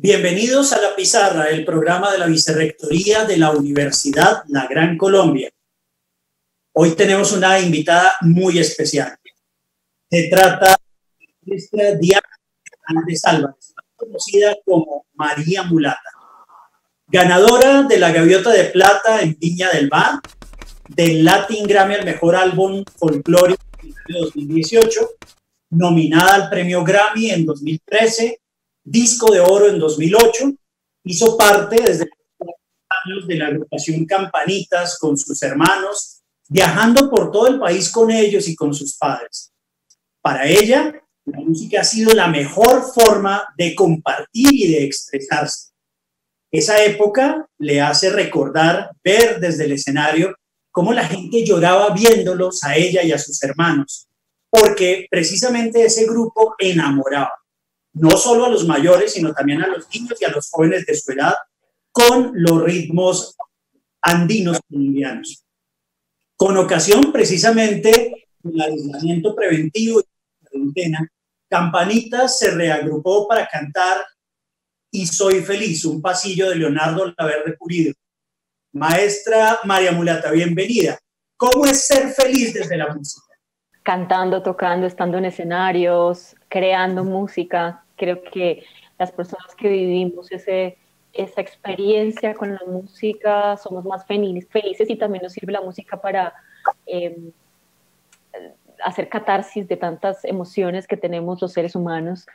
Bienvenidos a La Pizarra, el programa de la Vicerrectoría de la Universidad La Gran Colombia. Hoy tenemos una invitada muy especial. Se trata de nuestra Diana Hernández Álvarez, conocida como María Mulata, ganadora de la Gaviota de Plata en Viña del Mar, del Latin Grammy al Mejor Álbum Folclórico en el año 2018, nominada al Premio Grammy en 2013, Disco de Oro en 2008, hizo parte desde los años de la agrupación Campanitas con sus hermanos, viajando por todo el país con ellos y con sus padres. Para ella, la música ha sido la mejor forma de compartir y de expresarse. Esa época le hace recordar ver desde el escenario cómo la gente lloraba viéndolos a ella y a sus hermanos, porque precisamente ese grupo enamoraba no solo a los mayores, sino también a los niños y a los jóvenes de su edad, con los ritmos andinos colombianos. Con ocasión precisamente del aislamiento preventivo y la cuarentena, Campanitas se reagrupó para cantar Y Soy Feliz, un pasillo de Leonardo Laverde Pulido. Maestra María Mulata, bienvenida. ¿Cómo es ser feliz desde la música? Cantando, tocando, estando en escenarios, creando música. Creo que las personas que vivimos esa experiencia con la música somos más felices y también nos sirve la música para hacer catarsis de tantas emociones que tenemos los seres humanos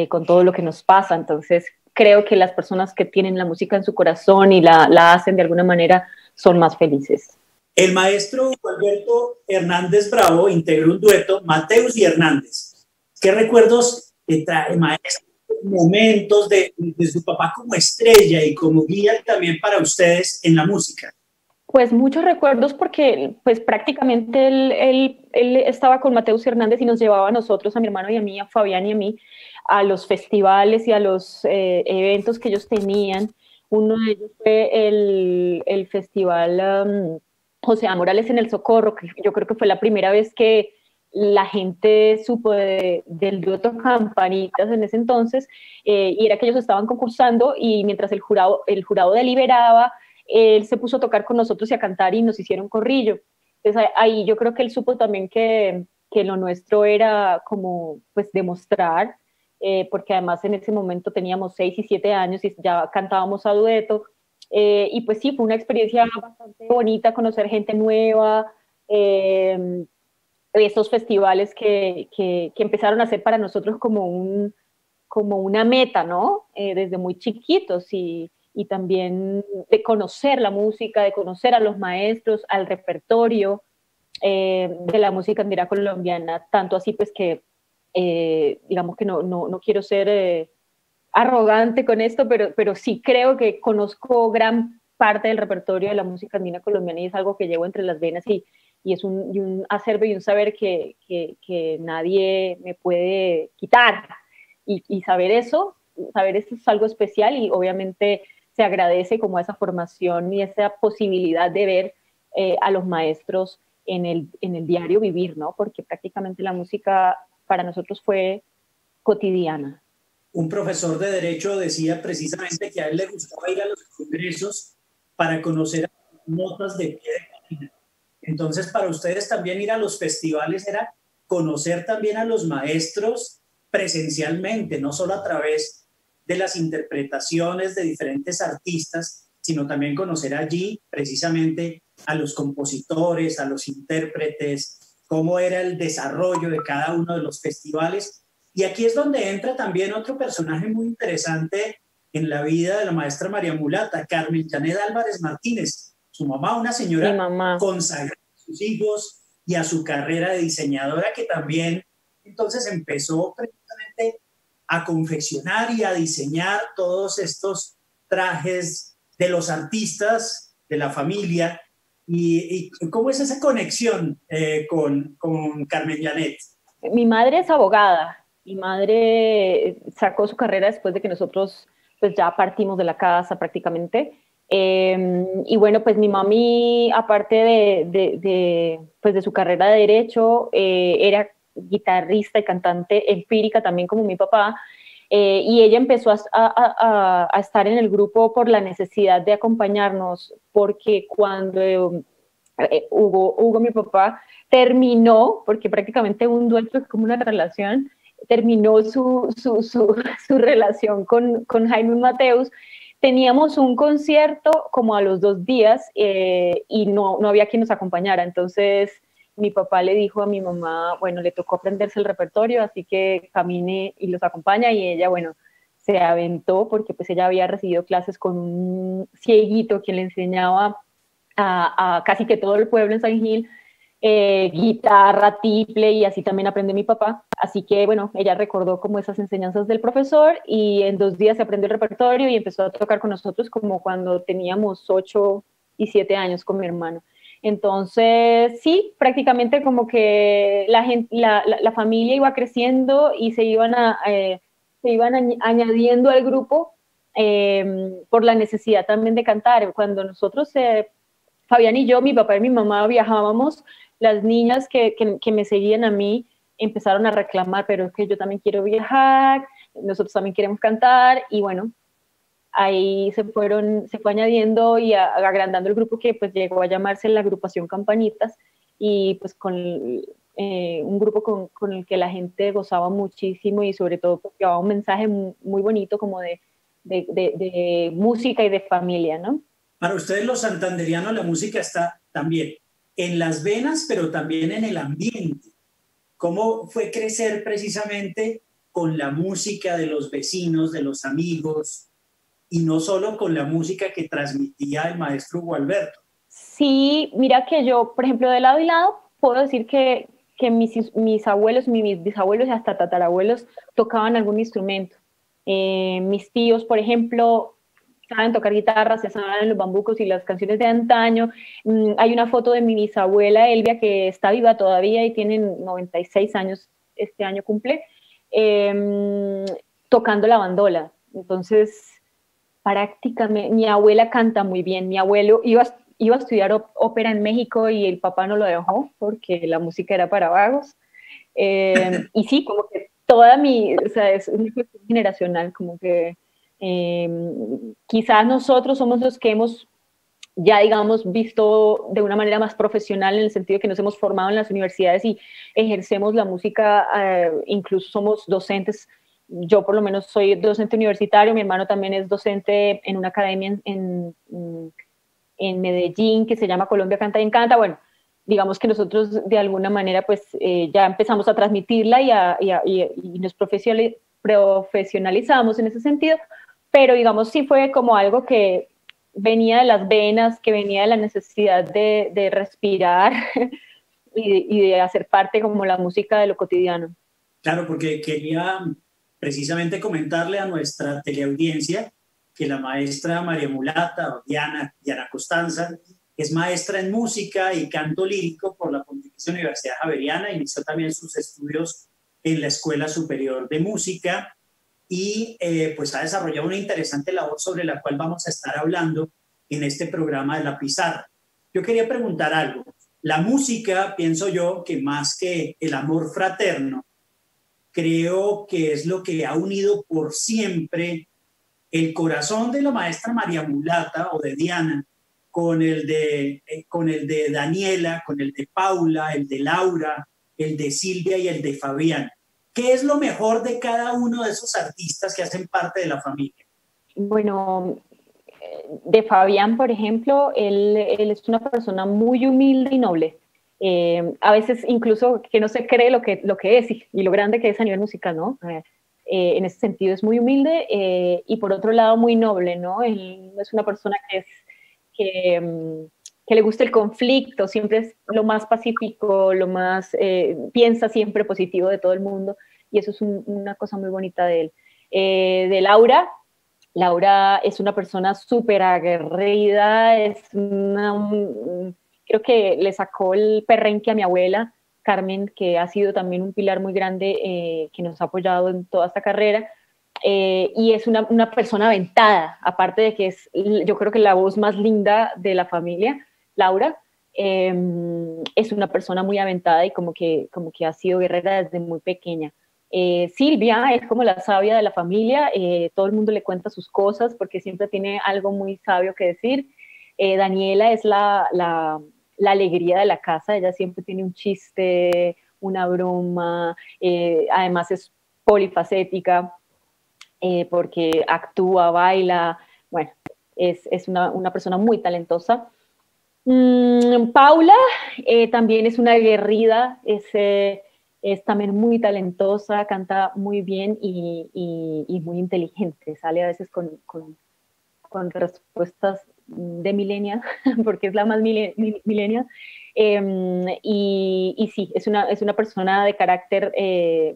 con todo lo que nos pasa. Entonces creo que las personas que tienen la música en su corazón y la hacen de alguna manera son más felices. El maestro Alberto Hernández Bravo integró un dueto, Mateus y Hernández. ¿Qué recuerdos te trae, maestro? Momentos de su papá como estrella y como guía también para ustedes en la música. Pues muchos recuerdos porque pues prácticamente él estaba con Mateus Hernández y nos llevaba a nosotros, a mi hermano y a mí, a Fabián y a mí, a los festivales y a los eventos que ellos tenían. Uno de ellos fue el festival José A. Morales en el Socorro, que yo creo que fue la primera vez que la gente supo del dueto Campanitas en ese entonces, y era que ellos estaban concursando y mientras el jurado deliberaba, él se puso a tocar con nosotros y a cantar y nos hicieron corrillo. Entonces ahí yo creo que él supo también que lo nuestro era como pues demostrar, porque además en ese momento teníamos 6 y 7 años y ya cantábamos a dueto. Y pues sí, fue una experiencia bastante bonita, conocer gente nueva, estos festivales que empezaron a ser para nosotros como una meta, ¿no? Desde muy chiquitos y también de conocer la música, de conocer a los maestros, al repertorio de la música andina colombiana, tanto así pues que digamos que no quiero ser arrogante con esto, pero sí creo que conozco gran parte del repertorio de la música andina colombiana y es algo que llevo entre las venas y es un acervo y un saber que nadie me puede quitar. Y saber eso es algo especial y obviamente se agradece como esa formación y esa posibilidad de ver a los maestros en el diario vivir, ¿no? Porque prácticamente la música para nosotros fue cotidiana. Un profesor de Derecho decía precisamente que a él le gustaba ir a los congresos para conocer notas de pie de página. Entonces, para ustedes también ir a los festivales era conocer también a los maestros presencialmente, no solo a través de las interpretaciones de diferentes artistas, sino también conocer allí precisamente a los compositores, a los intérpretes, cómo era el desarrollo de cada uno de los festivales. Y aquí es donde entra también otro personaje muy interesante en la vida de la maestra María Mulata, Carmen Janet Álvarez Martínez, su mamá, una señora consagrada a sus hijos y a su carrera de diseñadora, que también entonces empezó precisamente a confeccionar y a diseñar todos estos trajes de los artistas, de la familia. ¿Y cómo es esa conexión con Carmen Janet? Mi madre es abogada. Mi madre sacó su carrera después de que nosotros pues ya partimos de la casa prácticamente. Y bueno, pues mi mami, aparte pues de su carrera de Derecho, era guitarrista y cantante empírica también como mi papá. Y ella empezó a estar en el grupo por la necesidad de acompañarnos, porque cuando Hugo, mi papá, terminó, porque prácticamente un duelo es como una relación, terminó su relación con Jaime Mateus. Teníamos un concierto como a los 2 días y no había quien nos acompañara. Entonces mi papá le dijo a mi mamá, bueno, le tocó aprenderse el repertorio, así que camine y los acompaña, y ella, bueno, se aventó porque pues ella había recibido clases con un cieguito quien le enseñaba a casi que todo el pueblo en San Gil, guitarra, tiple, y así también aprende mi papá. Así que, bueno, ella recordó como esas enseñanzas del profesor y en 2 días se aprendió el repertorio y empezó a tocar con nosotros como cuando teníamos 8 y 7 años con mi hermano. Entonces, sí, prácticamente como que la familia iba creciendo y se iban añadiendo al grupo por la necesidad también de cantar. Cuando nosotros Fabián y yo, mi papá y mi mamá viajábamos, las niñas que me seguían a mí empezaron a reclamar, pero es que yo también quiero viajar, nosotros también queremos cantar, y bueno, ahí se fue añadiendo y agrandando el grupo, que pues llegó a llamarse la agrupación Campanitas, y pues con un grupo con el que la gente gozaba muchísimo y sobre todo pues, llevaba un mensaje muy bonito como de música y de familia, ¿no? Para ustedes los santanderianos la música está también en las venas, pero también en el ambiente. ¿Cómo fue crecer precisamente con la música de los vecinos, de los amigos, y no solo con la música que transmitía el maestro Hugo Alberto? Sí, mira que yo, por ejemplo, de lado y lado, puedo decir que mis abuelos, mis bisabuelos y hasta tatarabuelos tocaban algún instrumento. Mis tíos, por ejemplo, saben tocar guitarra, se saben los bambucos y las canciones de antaño. Hay una foto de mi bisabuela Elvia, que está viva todavía y tiene 96 años, este año cumple, tocando la bandola. Entonces, prácticamente, mi abuela canta muy bien, mi abuelo iba a estudiar ópera en México y el papá no lo dejó porque la música era para vagos. Y sí, como que o sea, es una cuestión generacional, como que quizás nosotros somos los que hemos ya, digamos, visto de una manera más profesional, en el sentido de que nos hemos formado en las universidades y ejercemos la música, incluso somos docentes. Yo por lo menos soy docente universitario, mi hermano también es docente en una academia en Medellín que se llama Colombia Canta y Encanta. Bueno, digamos que nosotros de alguna manera pues ya empezamos a transmitirla y nos profesionalizamos en ese sentido, pero digamos sí fue como algo que venía de las venas, que venía de la necesidad de respirar y de hacer parte como la música de lo cotidiano. Claro, porque quería precisamente comentarle a nuestra teleaudiencia que la maestra María Mulata, o Diana Costanza, es maestra en música y canto lírico por la Pontificia Universidad Javeriana, inició también sus estudios en la Escuela Superior de Música y pues ha desarrollado una interesante labor sobre la cual vamos a estar hablando en este programa de La Pizarra. Yo quería preguntar algo. La música, pienso yo, que más que el amor fraterno, creo que es lo que ha unido por siempre el corazón de la maestra María Mulata o de Diana con el de Daniela, con el de Paula, el de Laura, el de Silvia y el de Fabián. ¿Qué es lo mejor de cada uno de esos artistas que hacen parte de la familia? Bueno, de Fabián, por ejemplo, él es una persona muy humilde y noble. A veces incluso que no se cree lo que es y lo grande que es a nivel musical, ¿no? En ese sentido es muy humilde y por otro lado muy noble, ¿no? Él es una persona que le gusta el conflicto, siempre es lo más pacífico, piensa siempre positivo de todo el mundo, y eso es una cosa muy bonita de él. De Laura es una persona súper aguerrida, creo que le sacó el perrenque a mi abuela, Carmen, que ha sido también un pilar muy grande que nos ha apoyado en toda esta carrera. Y es una persona aventada, aparte de que es, yo creo que la voz más linda de la familia, Laura, es una persona muy aventada y como que ha sido guerrera desde muy pequeña. Silvia es como la sabia de la familia, todo el mundo le cuenta sus cosas porque siempre tiene algo muy sabio que decir. Daniela es la alegría de la casa, ella siempre tiene un chiste, una broma, además es polifacética porque actúa, baila, bueno, es una persona muy talentosa. Paula también es una aguerrida, es también muy talentosa, canta muy bien y muy inteligente, sale a veces con respuestas de millennial, porque es la más millennial. Y sí, es una persona de carácter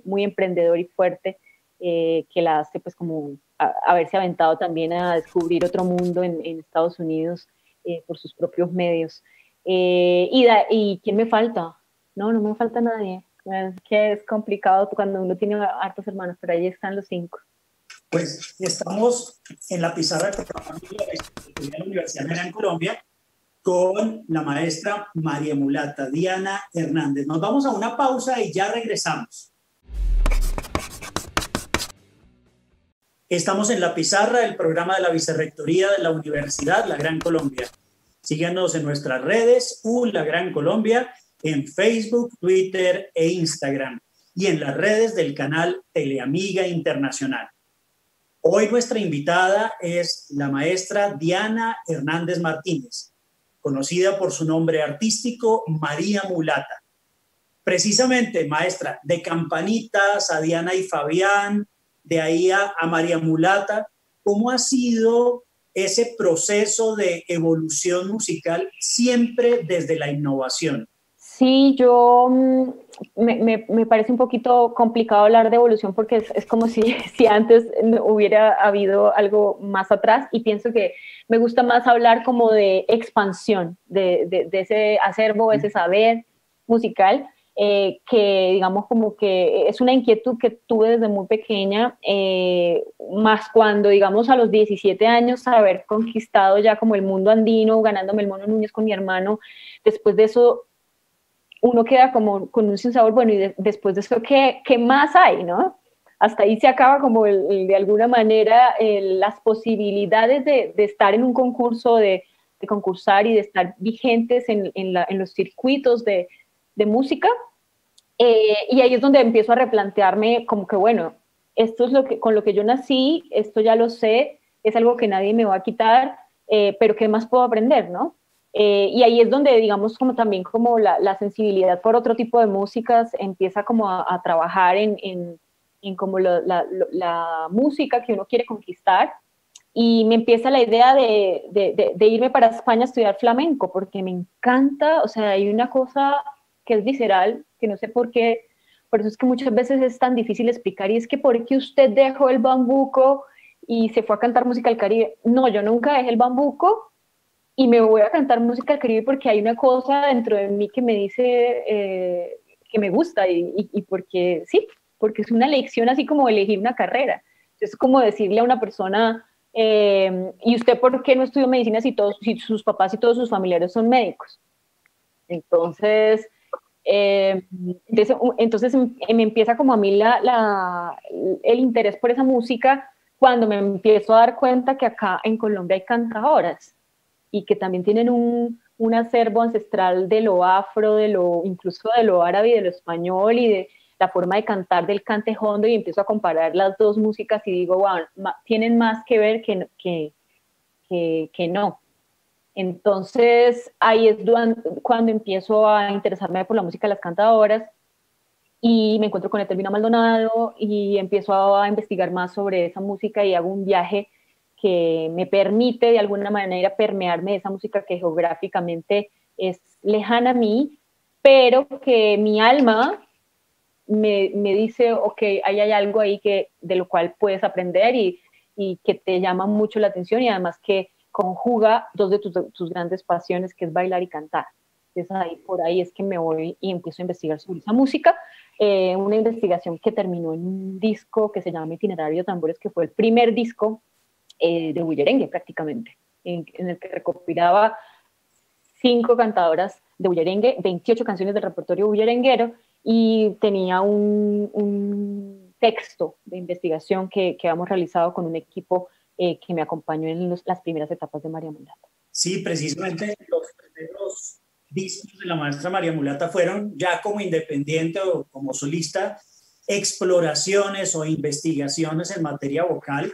muy emprendedor y fuerte, que la hace pues como haberse aventado también a descubrir otro mundo en Estados Unidos por sus propios medios. ¿Y quién me falta? No me falta nadie. Es que es complicado cuando uno tiene hartos hermanos, pero ahí están los 5. Pues estamos en la pizarra del programa de la Universidad de Gran Colombia con la maestra María Mulata Diana Hernández. Nos vamos a una pausa y ya regresamos. Estamos en la pizarra del programa de la Vicerrectoría de la Universidad La Gran Colombia. Síganos en nuestras redes, La Gran Colombia, en Facebook, Twitter e Instagram, y en las redes del canal Teleamiga Internacional. Hoy nuestra invitada es la maestra Diana Hernández Martínez, conocida por su nombre artístico María Mulata. Precisamente, maestra, de Campanitas a Diana y Fabián, de ahí a María Mulata, ¿cómo ha sido ese proceso de evolución musical siempre desde la innovación? Sí, me parece un poquito complicado hablar de evolución porque es como si antes hubiera habido algo más atrás, y pienso que me gusta más hablar como de expansión de ese acervo, ese saber musical, que digamos como que es una inquietud que tuve desde muy pequeña, más cuando digamos a los 17 años haber conquistado ya como el mundo andino, ganándome el Mono Núñez con mi hermano. Después de eso uno queda como con un sinsabor, bueno, y después de eso, ¿qué más hay, no? Hasta ahí se acaba como de alguna manera las posibilidades de estar en un concurso, de concursar y de estar vigentes en los circuitos de música. Y ahí es donde empiezo a replantearme como que, bueno, esto es con lo que yo nací, esto ya lo sé, es algo que nadie me va a quitar, pero ¿qué más puedo aprender, no? Y ahí es donde, digamos, como también como la sensibilidad por otro tipo de músicas empieza como a trabajar en como la música que uno quiere conquistar. Y me empieza la idea de irme para España a estudiar flamenco, porque me encanta, o sea, hay una cosa que es visceral, que no sé por eso es que muchas veces es tan difícil explicar, y es que ¿por qué usted dejó el bambuco y se fue a cantar música del Caribe? No, yo nunca dejé el bambuco y me voy a cantar música del Caribe porque hay una cosa dentro de mí que me dice que me gusta, y porque sí, porque es una elección así como elegir una carrera. Es como decirle a una persona, ¿y usted por qué no estudió medicina si sus papás y todos sus familiares son médicos? Entonces, entonces me empieza como a mí el interés por esa música cuando me empiezo a dar cuenta que acá en Colombia hay cantadoras y que también tienen un acervo ancestral de lo afro, incluso de lo árabe y de lo español, y de la forma de cantar del cante hondo, y empiezo a comparar las dos músicas y digo, wow, tienen más que ver que no. Entonces ahí es cuando empiezo a interesarme por la música de las cantadoras, y me encuentro con Etelvina Maldonado y empiezo a investigar más sobre esa música y hago un viaje que me permite de alguna manera permearme de esa música que geográficamente es lejana a mí, pero que mi alma me dice, ok, ahí hay algo ahí de lo cual puedes aprender, y que te llama mucho la atención, y además que conjuga dos de tus grandes pasiones, que es bailar y cantar. Entonces por ahí es que me voy y empiezo a investigar sobre esa música, una investigación que terminó en un disco que se llama Itinerario de Tambores, que fue el primer disco de bullerengue prácticamente, en el que recopilaba 5 cantadoras de bullerengue, 28 canciones del repertorio bullerenguero, y tenía un texto de investigación que hemos realizado con un equipo que me acompañó en las primeras etapas de María Mulata. Sí, precisamente los primeros discos de la maestra María Mulata fueron ya como independiente o como solista, exploraciones o investigaciones en materia vocal.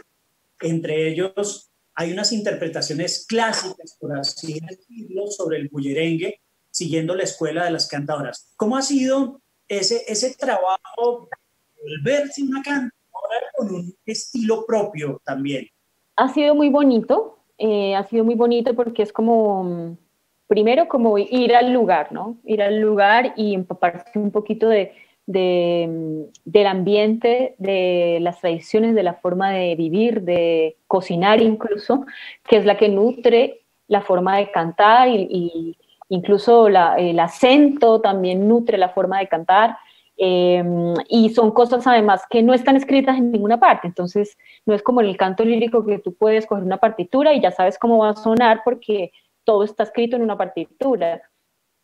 Entre ellos hay unas interpretaciones clásicas, por así decirlo, sobre el bullerengue, siguiendo la escuela de las cantadoras. ¿Cómo ha sido ese trabajo de volverse una cantadora con un estilo propio también? Ha sido muy bonito porque es como, primero como ir al lugar, ¿no? Ir al lugar y empaparse un poquito del ambiente, de las tradiciones, de la forma de vivir, de cocinar incluso, que es la que nutre la forma de cantar y incluso el acento también nutre la forma de cantar. Y son cosas además que no están escritas en ninguna parte, entonces no es como en el canto lírico que tú puedes coger una partitura y ya sabes cómo va a sonar porque todo está escrito en una partitura.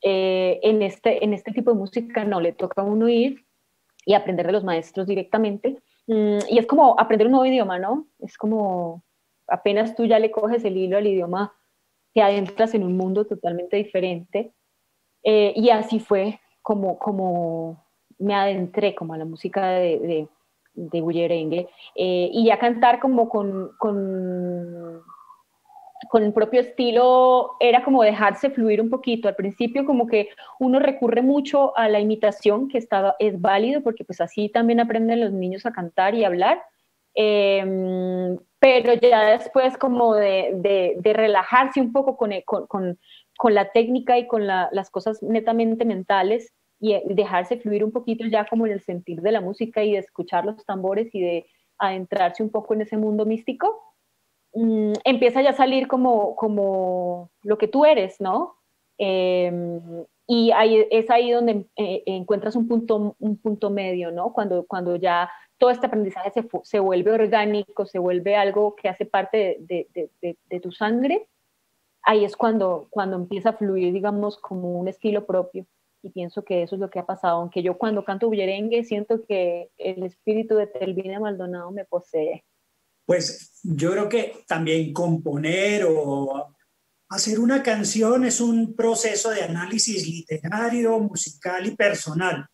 En este tipo de música no, le toca a uno ir y aprender de los maestros directamente. Y es como aprender un nuevo idioma, ¿no? Es como apenas tú ya le coges el hilo al idioma, te adentras en un mundo totalmente diferente. Y así fue como me adentré como a la música de bullerengue. Y ya cantar como con el propio estilo era como dejarse fluir un poquito. Al principio como que uno recurre mucho a la imitación, que es válido porque pues así también aprenden los niños a cantar y hablar. Pero ya después como de relajarse un poco con la técnica y con las cosas netamente mentales y dejarse fluir un poquito ya como en el sentir de la música y de escuchar los tambores y de adentrarse un poco en ese mundo místico, empieza ya a salir como lo que tú eres, ¿no? Y es ahí donde encuentras un punto medio, ¿no? Cuando ya todo este aprendizaje se vuelve orgánico, se vuelve algo que hace parte de tu sangre, ahí es cuando empieza a fluir, digamos, como un estilo propio. Y pienso que eso es lo que ha pasado, aunque yo cuando canto bullerengue siento que el espíritu de Telvina Maldonado me posee. Pues yo creo que también componer o hacer una canción es un proceso de análisis literario, musical y personal.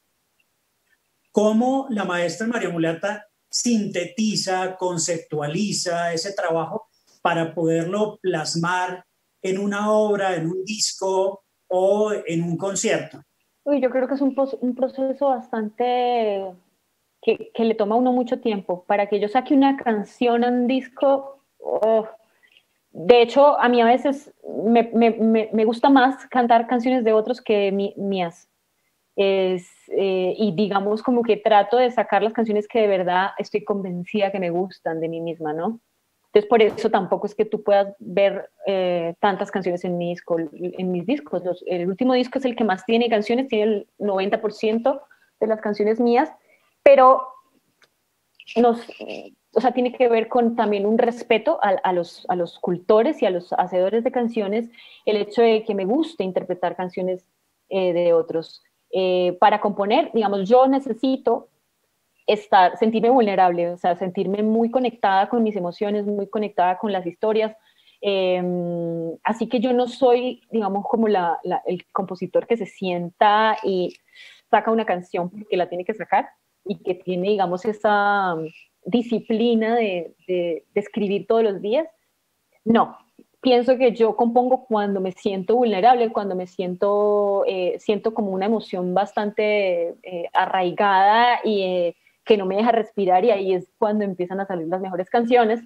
¿Cómo la maestra María Mulata sintetiza, conceptualiza ese trabajo para poderlo plasmar en una obra, en un disco o en un concierto? Uy, yo creo que es un proceso bastante que le toma a uno mucho tiempo. Para que yo saque una canción a un disco, oh. De hecho, a mí a veces me gusta más cantar canciones de otros que mías. Y digamos como que trato de sacar las canciones que de verdad estoy convencida que me gustan de mí misma, ¿no? Entonces por eso tampoco es que tú puedas ver tantas canciones en mis discos. El último disco es el que más tiene canciones, tiene el 90% de las canciones mías, pero o sea, tiene que ver con también un respeto a los cultores y a los hacedores de canciones, el hecho de que me guste interpretar canciones de otros. Para componer, digamos, yo necesito sentirme vulnerable, o sea, sentirme muy conectada con mis emociones, muy conectada con las historias. Así que yo no soy, digamos, como el compositor que se sienta y saca una canción porque la tiene que sacar y que tiene, digamos, esa disciplina de escribir todos los días. No, pienso que yo compongo cuando me siento vulnerable, cuando siento como una emoción bastante arraigada y que no me deja respirar, y ahí es cuando empiezan a salir las mejores canciones.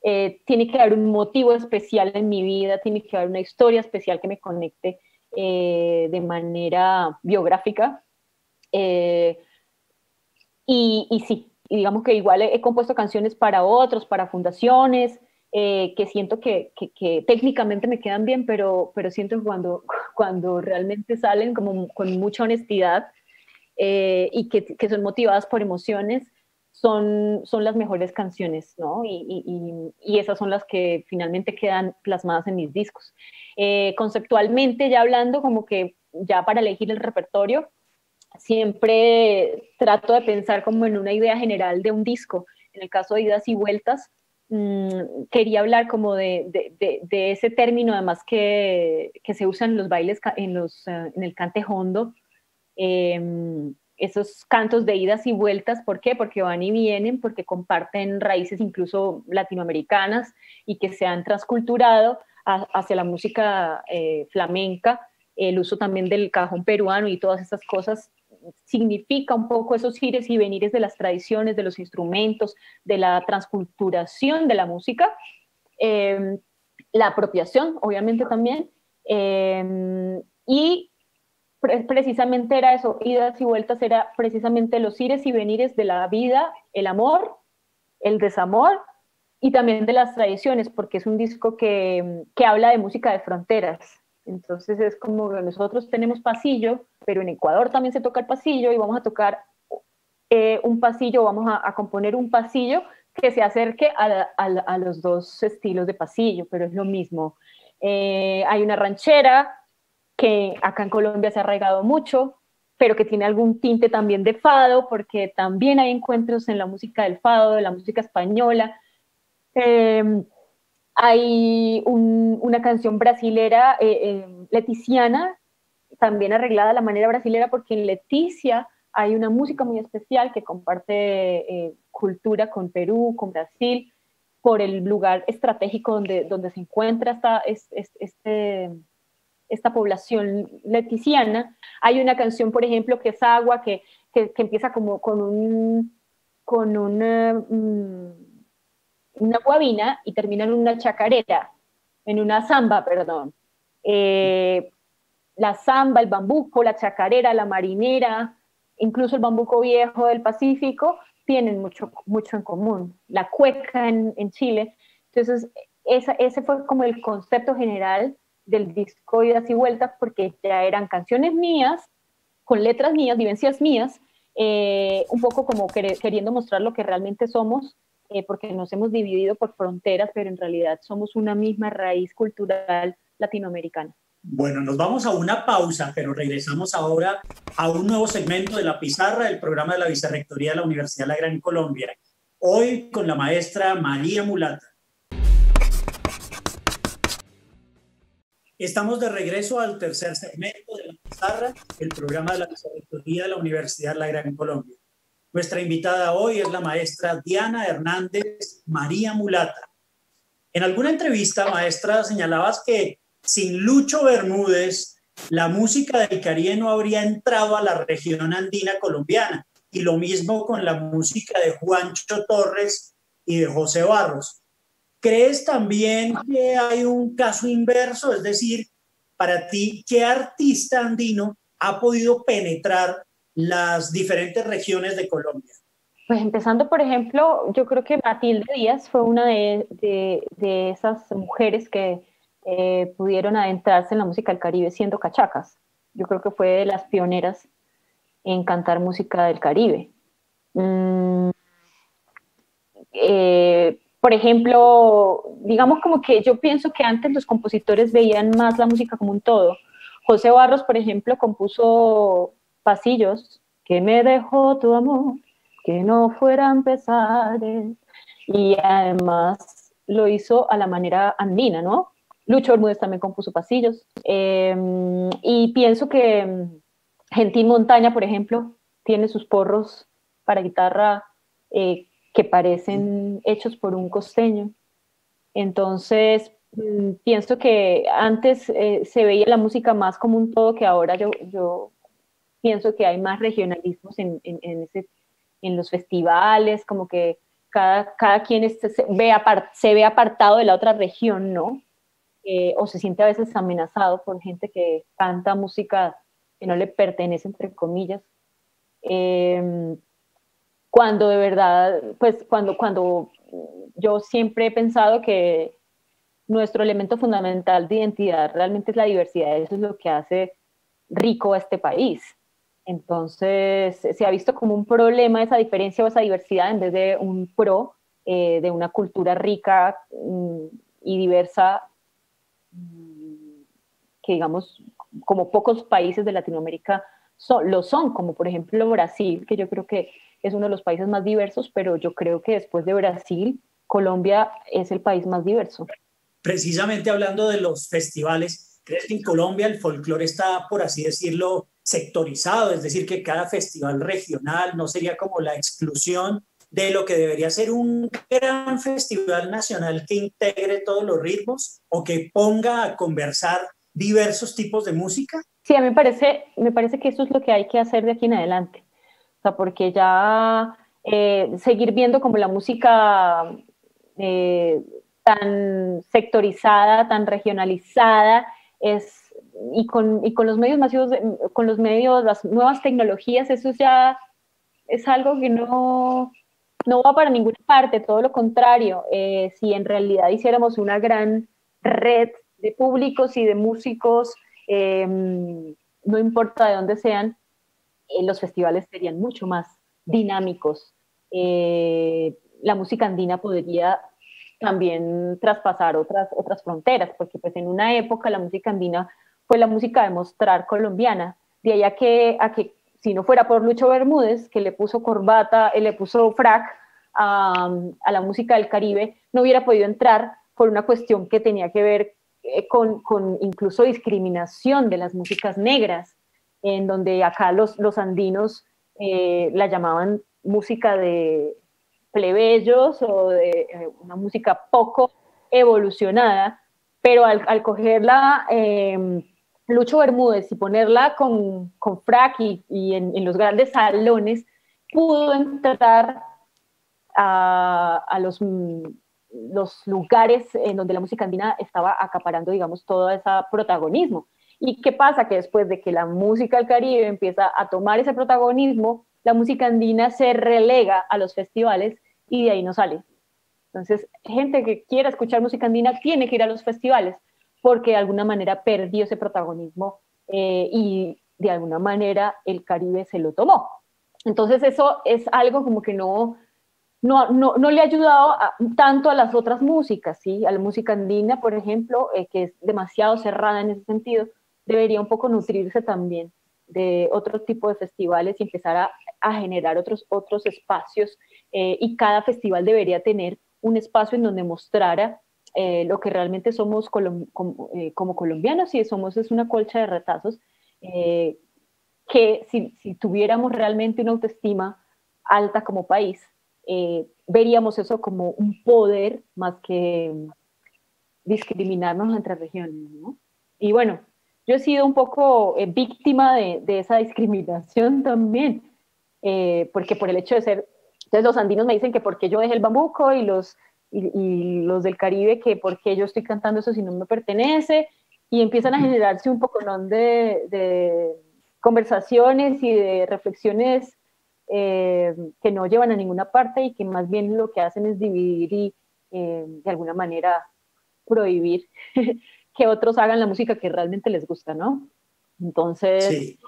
Tiene que haber un motivo especial en mi vida, tiene que haber una historia especial que me conecte de manera biográfica. Eh, y sí, y digamos que igual he compuesto canciones para otros, para fundaciones, que siento que técnicamente me quedan bien, pero siento que cuando realmente salen como con mucha honestidad y que son motivadas por emociones, son las mejores canciones, ¿no? Y esas son las que finalmente quedan plasmadas en mis discos. Conceptualmente, ya hablando, como que ya para elegir el repertorio, siempre trato de pensar como en una idea general de un disco. En el caso de Idas y Vueltas, quería hablar como de ese término además que se usa en los bailes, en el cante hondo, esos cantos de idas y vueltas. ¿Por qué? Porque van y vienen, porque comparten raíces incluso latinoamericanas y que se han transculturado hacia la música flamenca, el uso también del cajón peruano y todas esas cosas significa un poco esos ires y venires de las tradiciones, de los instrumentos, de la transculturación de la música, la apropiación, obviamente también, y precisamente era eso, idas y vueltas, era precisamente los ires y venires de la vida, el amor, el desamor y también de las tradiciones, porque es un disco que habla de música de fronteras. Entonces es como que nosotros tenemos pasillo, pero en Ecuador también se toca el pasillo y vamos a tocar un pasillo, vamos a componer un pasillo que se acerque a los dos estilos de pasillo, pero es lo mismo. Hay una ranchera que acá en Colombia se ha arraigado mucho, pero que tiene algún tinte también de fado, porque también hay encuentros en la música del fado, de la música española. Hay una canción brasilera, leticiana, también arreglada a la manera brasilera, porque en Leticia hay una música muy especial que comparte cultura con Perú, con Brasil, por el lugar estratégico donde se encuentra esta población leticiana. Hay una canción, por ejemplo, que es Agua, que empieza como con una guabina y termina en una chacarera, en una samba, perdón. La samba, el bambuco, la chacarera, la marinera, incluso el bambuco viejo del Pacífico, tienen mucho en común. La cueca en Chile. Entonces, ese fue como el concepto general del disco Idas y Vueltas, porque ya eran canciones mías, con letras mías, vivencias mías, un poco como queriendo mostrar lo que realmente somos, porque nos hemos dividido por fronteras, pero en realidad somos una misma raíz cultural latinoamericana. Bueno, nos vamos a una pausa, pero regresamos ahora a un nuevo segmento de La Pizarra, del programa de la Vicerrectoría de la Universidad de la Gran Colombia. Hoy con la maestra María Mulata. Estamos de regreso al tercer segmento de La Pizarra, el programa de la Vicerrectoría de la Universidad de la Gran Colombia. Nuestra invitada hoy es la maestra Diana Hernández María Mulata. En alguna entrevista, maestra, señalabas que sin Lucho Bermúdez, la música del Caribe no habría entrado a la región andina colombiana. Y lo mismo con la música de Juancho Torres y de José Barros. ¿Crees también que hay un caso inverso? Es decir, para ti, ¿qué artista andino ha podido penetrar las diferentes regiones de Colombia? Pues empezando, por ejemplo, yo creo que Matilde Díaz fue una de esas mujeres que pudieron adentrarse en la música del Caribe siendo cachacas. Yo creo que fue de las pioneras en cantar música del Caribe. Por ejemplo, digamos como que yo pienso que antes los compositores veían más la música como un todo. José Barros, por ejemplo, compuso Pasillos, que me dejó tu amor, que no fueran pesares, y además lo hizo a la manera andina, ¿no? Lucho Bermúdez también compuso Pasillos, y pienso que Gentil Montaña, por ejemplo, tiene sus porros para guitarra que parecen hechos por un costeño. Entonces, pienso que antes se veía la música más como un todo, que ahora yo pienso que hay más regionalismos en los festivales, como que cada quien se ve apartado de la otra región, ¿no? O se siente a veces amenazado por gente que canta música que no le pertenece, entre comillas. Cuando de verdad, pues cuando yo siempre he pensado que nuestro elemento fundamental de identidad realmente es la diversidad, eso es lo que hace rico a este país. Entonces, se ha visto como un problema esa diferencia o esa diversidad en vez de un pro de una cultura rica y diversa, que digamos, como pocos países de Latinoamérica lo son, como por ejemplo Brasil, que yo creo que es uno de los países más diversos, pero yo creo que después de Brasil, Colombia es el país más diverso. Precisamente hablando de los festivales, ¿crees que en Colombia el folclore está, por así decirlo, sectorizado? Es decir, que cada festival regional no sería como la exclusión de lo que debería ser un gran festival nacional que integre todos los ritmos o que ponga a conversar diversos tipos de música. Sí, a mí me parece que eso es lo que hay que hacer de aquí en adelante. O sea, porque ya seguir viendo como la música eh, tan sectorizada, tan regionalizada, y con los medios masivos, con los medios, las nuevas tecnologías, eso ya es algo que no va para ninguna parte, todo lo contrario. Si en realidad hiciéramos una gran red de públicos y de músicos, no importa de dónde sean, los festivales serían mucho más dinámicos. La música andina podría también traspasar otras fronteras, porque pues en una época la música andina fue la música de mostrar colombiana, de ahí a que si no fuera por Lucho Bermúdez, que le puso corbata, le puso frac a la música del Caribe, no hubiera podido entrar por una cuestión que tenía que ver con incluso discriminación de las músicas negras, en donde acá los andinos la llamaban música de plebeyos o de una música poco evolucionada, pero al cogerla Lucho Bermúdez y ponerla con frac y en los grandes salones, pudo entrar a los lugares en donde la música andina estaba acaparando, digamos, todo ese protagonismo. ¿Y qué pasa? Que después de que la música del Caribe empieza a tomar ese protagonismo, la música andina se relega a los festivales y de ahí no sale. Entonces, gente que quiera escuchar música andina tiene que ir a los festivales porque de alguna manera perdió ese protagonismo y de alguna manera el Caribe se lo tomó. Entonces, eso es algo como que no le ha ayudado tanto a las otras músicas, ¿sí? A la música andina, por ejemplo, que es demasiado cerrada en ese sentido, debería un poco nutrirse también de otro tipo de festivales y empezar a generar otros espacios y cada festival debería tener un espacio en donde mostrara lo que realmente somos como colombianos y somos es una colcha de retazos que si tuviéramos realmente una autoestima alta como país, veríamos eso como un poder más que discriminarnos entre regiones, ¿no? Y bueno, yo he sido un poco víctima de esa discriminación también, porque por el hecho de ser, entonces los andinos me dicen que porque yo dejé el bambuco y los del Caribe que porque yo estoy cantando eso si no me pertenece, y empiezan a generarse un poco ¿no? de conversaciones y de reflexiones que no llevan a ninguna parte y que más bien lo que hacen es dividir y de alguna manera prohibir que otros hagan la música que realmente les gusta, ¿no? Entonces, Sí.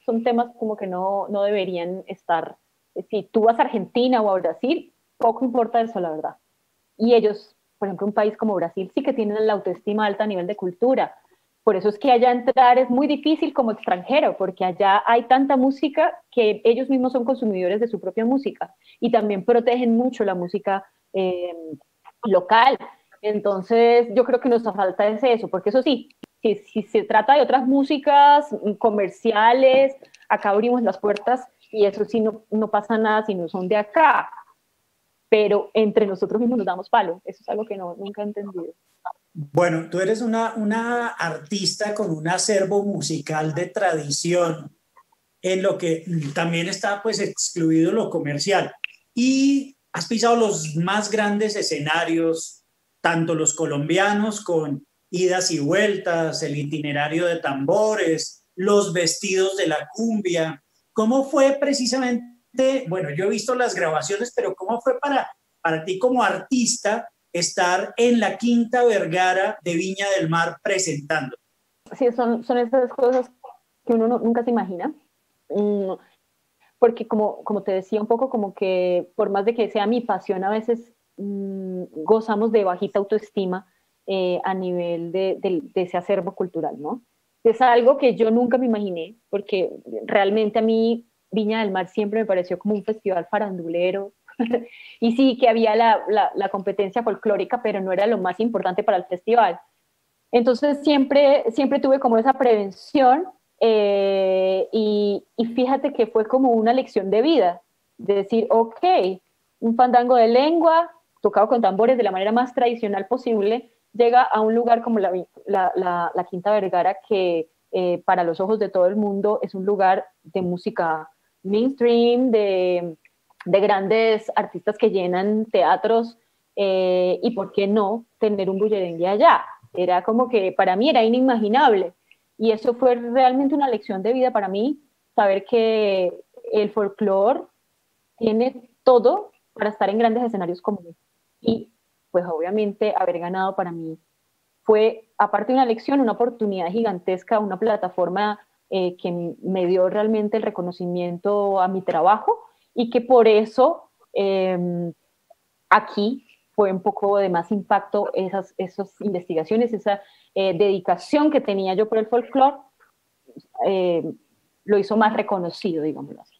son temas como que no deberían estar. Si tú vas a Argentina o a Brasil, poco importa eso, la verdad. Y ellos, por ejemplo, un país como Brasil sí que tienen la autoestima alta a nivel de cultura. Por eso es que allá entrar es muy difícil como extranjero, porque allá hay tanta música que ellos mismos son consumidores de su propia música y también protegen mucho la música local. Entonces, yo creo que nuestra falta es eso, porque eso sí, si se trata de otras músicas comerciales, acá abrimos las puertas y eso sí no pasa nada si no son de acá, pero entre nosotros mismos nos damos palo. Eso es algo que nunca he entendido. Bueno, tú eres una artista con un acervo musical de tradición en lo que también está pues excluido lo comercial. Y has pisado los más grandes escenarios, tanto los colombianos con idas y vueltas, el itinerario de tambores, los vestidos de la cumbia. ¿Cómo fue precisamente, bueno, yo he visto las grabaciones, pero cómo fue para ti como artista estar en la Quinta Vergara de Viña del Mar presentando? Sí, son esas cosas que uno nunca se imagina. Porque como te decía un poco, como que por más de que sea mi pasión, a veces gozamos de bajita autoestima a nivel de ese acervo cultural, ¿no? Es algo que yo nunca me imaginé, porque realmente a mí Viña del Mar siempre me pareció como un festival farandulero. Y sí que había la competencia folclórica, pero no era lo más importante para el festival. Entonces siempre tuve como esa prevención, y fíjate que fue como una lección de vida, de decir, ok, un fandango de lengua, tocado con tambores de la manera más tradicional posible, llega a un lugar como la Quinta Vergara, que para los ojos de todo el mundo es un lugar de música mainstream, de grandes artistas que llenan teatros, y por qué no tener un bullerengue allá. Era como que para mí era inimaginable, y eso fue realmente una lección de vida para mí, saber que el folclore tiene todo para estar en grandes escenarios como este. Y pues obviamente haber ganado para mí fue, aparte de una lección, una oportunidad gigantesca, una plataforma que me dio realmente el reconocimiento a mi trabajo, y que por eso aquí fue un poco de más impacto esas investigaciones, esa dedicación que tenía yo por el folclore, eh, lo hizo más reconocido, digámoslo así.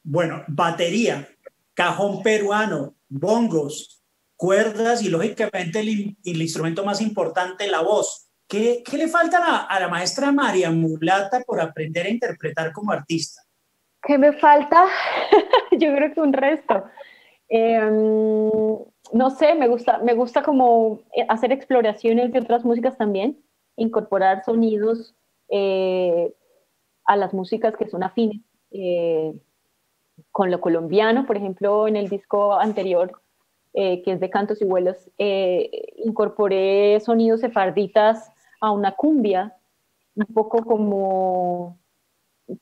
Bueno, batería, cajón peruano, bongos, cuerdas y lógicamente el instrumento más importante, la voz. ¿Qué le falta a la maestra María Mulata por aprender a interpretar como artista? ¿Qué me falta? Yo creo que un resto. No sé, me gusta como hacer exploraciones de otras músicas también, incorporar sonidos a las músicas que son afines con lo colombiano. Por ejemplo, en el disco anterior, que es de Cantos y Vuelos, incorporé sonidos sefarditas a una cumbia, un poco como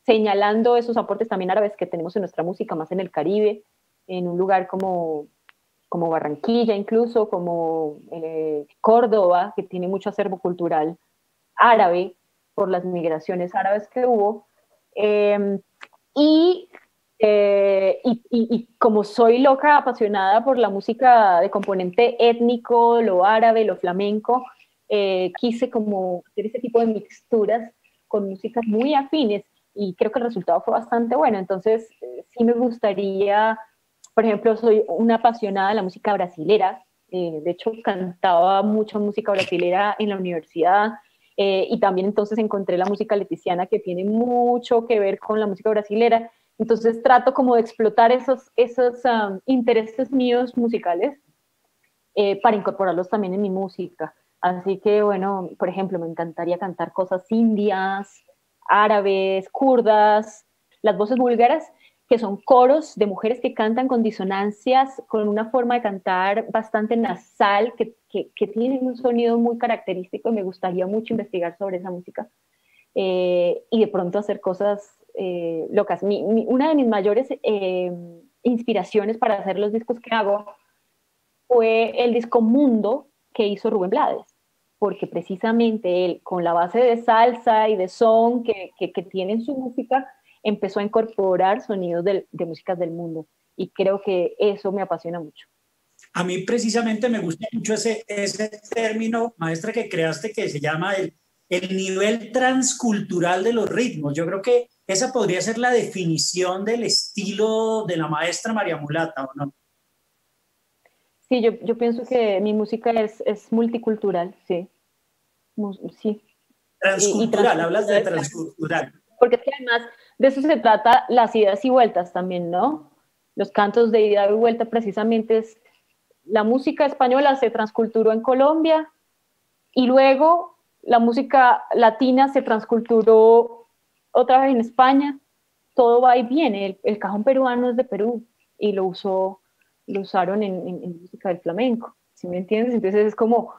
señalando esos aportes también árabes que tenemos en nuestra música, más en el Caribe, en un lugar como Barranquilla, incluso como Córdoba, que tiene mucho acervo cultural árabe por las migraciones árabes que hubo. Eh, y, y como soy loca, apasionada por la música de componente étnico, lo árabe, lo flamenco, quise como hacer ese tipo de mixturas con músicas muy afines, y creo que el resultado fue bastante bueno. Entonces, sí me gustaría, por ejemplo, soy una apasionada de la música brasilera, de hecho cantaba mucha música brasilera en la universidad, y también entonces encontré la música leticiana, que tiene mucho que ver con la música brasilera. Entonces trato como de explotar esos intereses míos musicales, para incorporarlos también en mi música. Así que, bueno, por ejemplo, me encantaría cantar cosas indias, árabes, kurdas, las voces búlgaras, que son coros de mujeres que cantan con disonancias, con una forma de cantar bastante nasal, que tienen un sonido muy característico, y me gustaría mucho investigar sobre esa música, y de pronto hacer cosas locas. Una de mis mayores inspiraciones para hacer los discos que hago fue el disco Mundo, que hizo Rubén Blades, porque precisamente él, con la base de salsa y de son que tiene en su música, empezó a incorporar sonidos de músicas del mundo, y creo que eso me apasiona mucho. A mí precisamente me gusta mucho ese término, maestra, que creaste, que se llama el nivel transcultural de los ritmos. Yo creo que esa podría ser la definición del estilo de la maestra María Mulata, ¿o no? Sí, yo pienso que mi música es multicultural, sí. Sí. Y Transcultural, hablas de transcultural, transcultural. porque es que además de eso se trata las idas y vueltas también, ¿no? Los cantos de ida y vuelta precisamente es la música española se transculturó en Colombia, y luego la música latina se transculturó otra vez en España. Todo va y viene. El cajón peruano es de Perú, y lo usaron en música del flamenco, ¿sí me entiendes? Entonces es como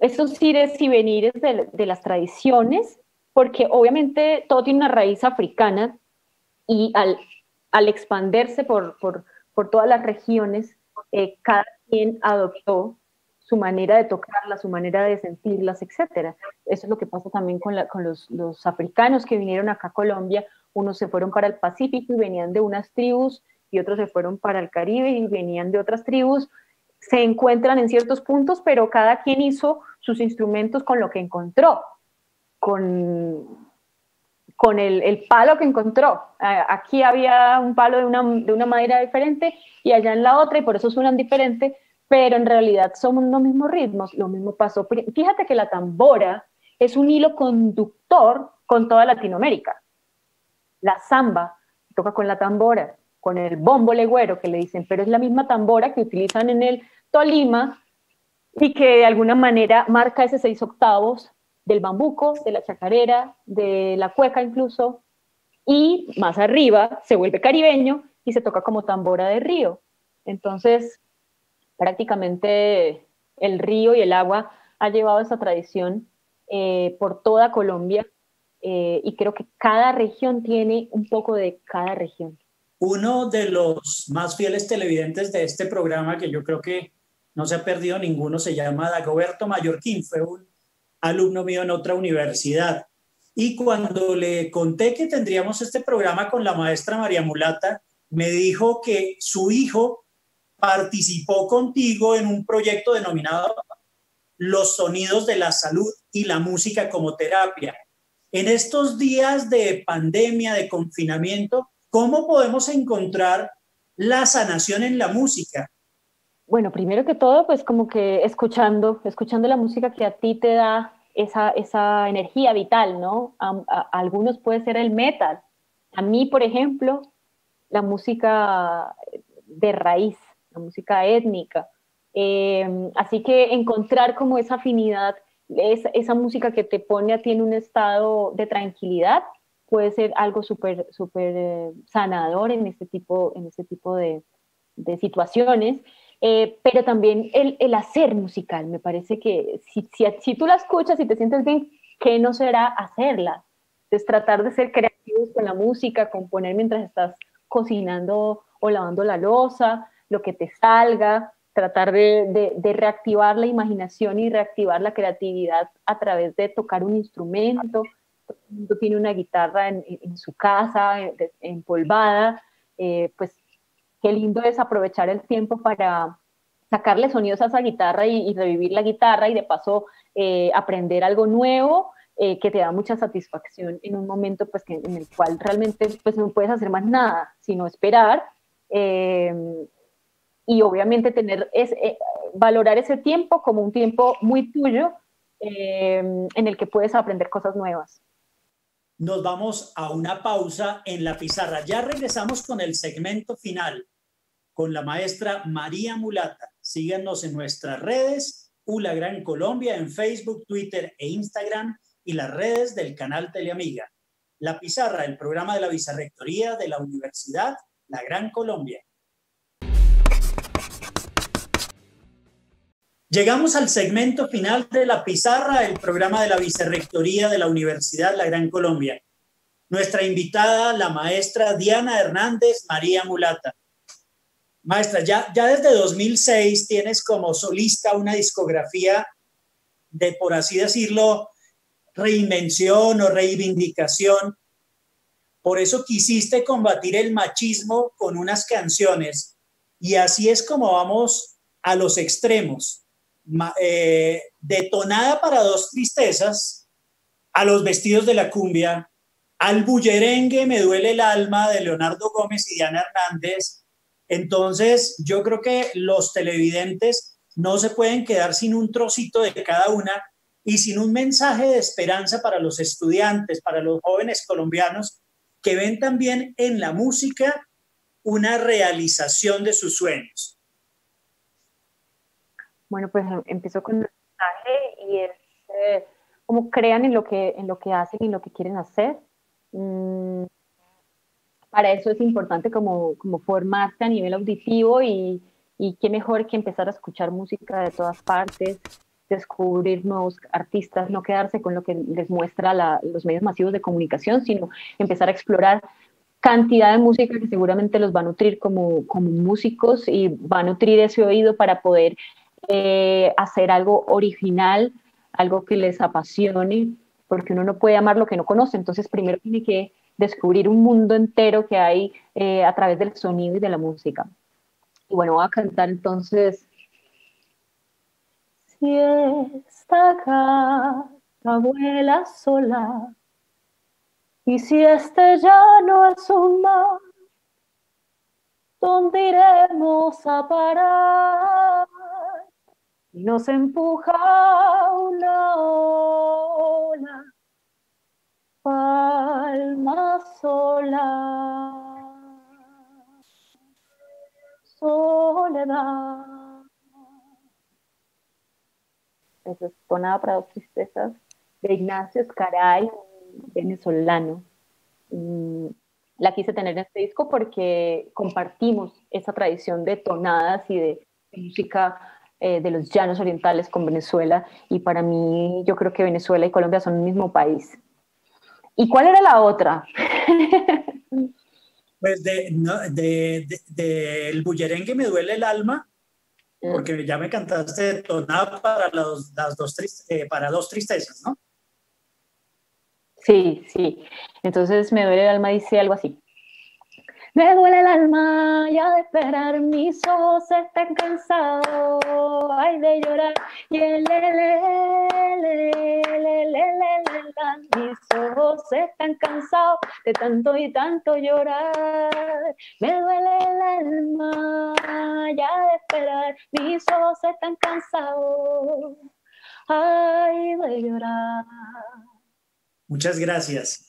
estos ires y venires de las tradiciones, porque obviamente todo tiene una raíz africana, y al expandirse por todas las regiones, cada quien adoptó su manera de tocarlas, su manera de sentirlas, etcétera. Eso es lo que pasa también con los africanos que vinieron acá a Colombia. Unos se fueron para el Pacífico y venían de unas tribus, y otros se fueron para el Caribe y venían de otras tribus. Se encuentran en ciertos puntos, pero cada quien hizo sus instrumentos con lo que encontró, con con el palo que encontró. Aquí había un palo de una madera diferente y allá en la otra, y por eso suenan diferentes, pero en realidad son los mismos ritmos. Lo mismo pasó. Fíjate que la tambora es un hilo conductor con toda Latinoamérica. La samba toca con la tambora, con el bombo legüero que le dicen, pero es la misma tambora que utilizan en el Tolima y que de alguna manera marca ese 6/8 del bambuco, de la chacarera, de la cueca incluso, y más arriba se vuelve caribeño y se toca como tambora de río. Entonces, prácticamente el río y el agua ha llevado esa tradición por toda Colombia, y creo que cada región tiene un poco de cada región. Uno de los más fieles televidentes de este programa, que yo creo que no se ha perdido ninguno, se llama Dagoberto Mallorquín, fue un alumno mío en otra universidad. Y cuando le conté que tendríamos este programa con la maestra María Mulata, me dijo que su hijo participó contigo en un proyecto denominado Los Sonidos de la Salud y la Música como Terapia. En estos días de pandemia, de confinamiento, ¿cómo podemos encontrar la sanación en la música? Bueno, primero que todo, pues como que escuchando la música que a ti te da esa energía vital, ¿no? A algunos puede ser el metal. A mí, por ejemplo, la música de raíz, la música étnica. Así que encontrar como esa afinidad, esa música que te pone a ti en un estado de tranquilidad, puede ser algo súper, súper sanador en este tipo de situaciones. Pero también el hacer musical, me parece que si tú la escuchas y te sientes bien, ¿qué no será hacerla? Es tratar de ser creativos con la música, componer mientras estás cocinando o lavando la loza, lo que te salga, tratar de reactivar la imaginación y reactivar la creatividad a través de tocar un instrumento. Todo el mundo tiene una guitarra en su casa, empolvada, pues qué lindo es aprovechar el tiempo para sacarle sonidos a esa guitarra y revivir la guitarra y de paso aprender algo nuevo, que te da mucha satisfacción en un momento pues, en el cual realmente pues, no puedes hacer más nada, sino esperar, eh, y obviamente valorar ese tiempo como un tiempo muy tuyo, en el que puedes aprender cosas nuevas. Nos vamos a una pausa en la pizarra. Ya regresamos con el segmento final con la maestra María Mulata. Síganos en nuestras redes, ULA Gran Colombia, en Facebook, Twitter e Instagram, y las redes del canal Teleamiga. La pizarra, el programa de la Vicerrectoría de la Universidad La Gran Colombia. Llegamos al segmento final de la pizarra, el programa de la Vicerrectoría de la Universidad La Gran Colombia. Nuestra invitada, la maestra Diana Hernández María Mulata. Maestra, ya desde 2006 tienes como solista una discografía de, por así decirlo, reinvención o reivindicación. Por eso quisiste combatir el machismo con unas canciones. Y así es como vamos a los extremos. Detonada para dos tristezas, a los vestidos de la cumbia, al bullerengue Me duele el alma de Leonardo Gómez y Diana Hernández. Entonces, yo creo que los televidentes no se pueden quedar sin un trocito de cada una y sin un mensaje de esperanza para los estudiantes, para los jóvenes colombianos que ven también en la música una realización de sus sueños. Bueno, pues empiezo con el mensaje y es cómo crean en lo que hacen y en lo que quieren hacer. Para eso es importante como formarse a nivel auditivo y qué mejor que empezar a escuchar música de todas partes, descubrir nuevos artistas, no quedarse con lo que les muestra los medios masivos de comunicación, sino empezar a explorar cantidad de música que seguramente los va a nutrir como músicos y va a nutrir ese oído para poder hacer algo original, algo que les apasione, porque uno no puede amar lo que no conoce, entonces primero tiene que descubrir un mundo entero que hay a través del sonido y de la música. Y bueno, voy a cantar entonces. Si esta carta vuela sola, Y si este ya no es un mar, ¿dónde iremos a parar? Y nos empuja una ola, palma sola, soledad. Eso es Tonada para dos tristezas de Ignacio Escaray, venezolano. La quise tener en este disco porque compartimos esa tradición de tonadas y de música de los llanos orientales con Venezuela, y para mí yo creo que Venezuela y Colombia son el mismo país. ¿Y cuál era la otra? Pues del bullerengue me duele el alma, porque ya me cantaste tonada para para dos tristezas, ¿no? Sí, sí. Entonces me duele el alma, dice algo así. Me duele el alma ya de esperar, mis ojos están cansados, ay de llorar, y mis ojos están cansados de tanto y tanto llorar. Me duele el alma ya de esperar, mis ojos están cansados, ay de llorar. Muchas gracias.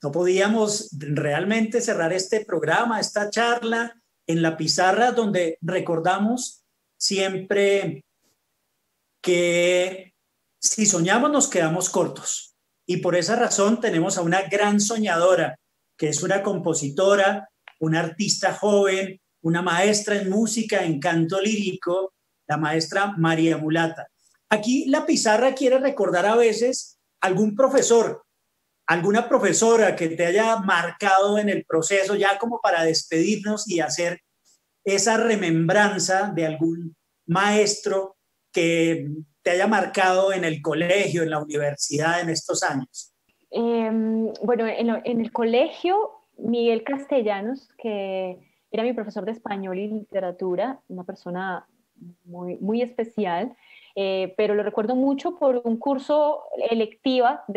No podíamos realmente cerrar este programa, esta charla en la pizarra, donde recordamos siempre que si soñamos nos quedamos cortos. Y por esa razón tenemos a una gran soñadora, que es una compositora, una artista joven, una maestra en música, en canto lírico, la maestra María Mulata. Aquí la pizarra quiere recordar a veces algún profesor, alguna profesora que te haya marcado en el proceso, ya como para despedirnos y hacer esa remembranza de algún maestro que te haya marcado en el colegio, en la universidad, en estos años. Bueno, en el colegio, Miguel Castellanos, que era mi profesor de español y literatura, una persona muy, muy especial, pero lo recuerdo mucho por un curso de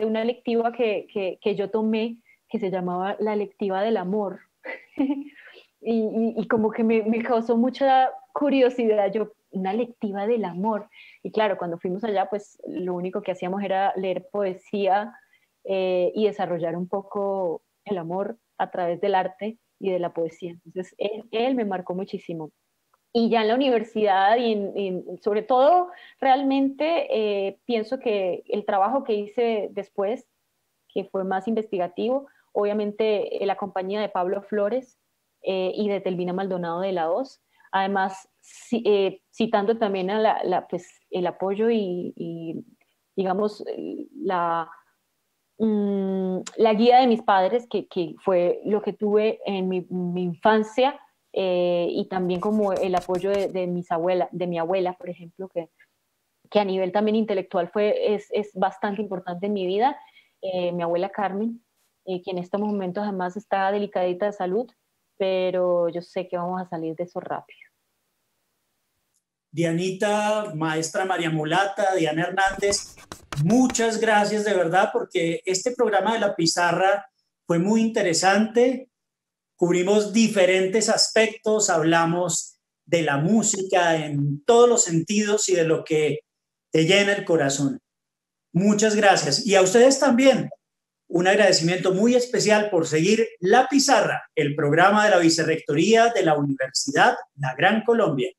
una electiva que yo tomé, que se llamaba la electiva del amor. Y como que me causó mucha curiosidad, yo, una lectiva del amor. Y claro, cuando fuimos allá, pues lo único que hacíamos era leer poesía y desarrollar un poco el amor a través del arte y de la poesía. Entonces, él me marcó muchísimo. Y ya en la universidad sobre todo, realmente pienso que el trabajo que hice después, que fue más investigativo, obviamente la compañía de Pablo Flores y de Telvina Maldonado de la Hoz, además citando también a pues, el apoyo y digamos, la guía de mis padres, que fue lo que tuve en mi infancia, y también como el apoyo de mi abuela, por ejemplo, que a nivel también intelectual es bastante importante en mi vida, mi abuela Carmen, que en estos momentos además está delicadita de salud, pero yo sé que vamos a salir de eso rápido. Dianita, maestra María Mulata, Diana Hernández, muchas gracias de verdad, porque este programa de la pizarra fue muy interesante. Cubrimos diferentes aspectos, hablamos de la música en todos los sentidos y de lo que te llena el corazón. Muchas gracias. Y a ustedes también, un agradecimiento muy especial por seguir La Pizarra, el programa de la Vicerrectoría de la Universidad La Gran Colombia.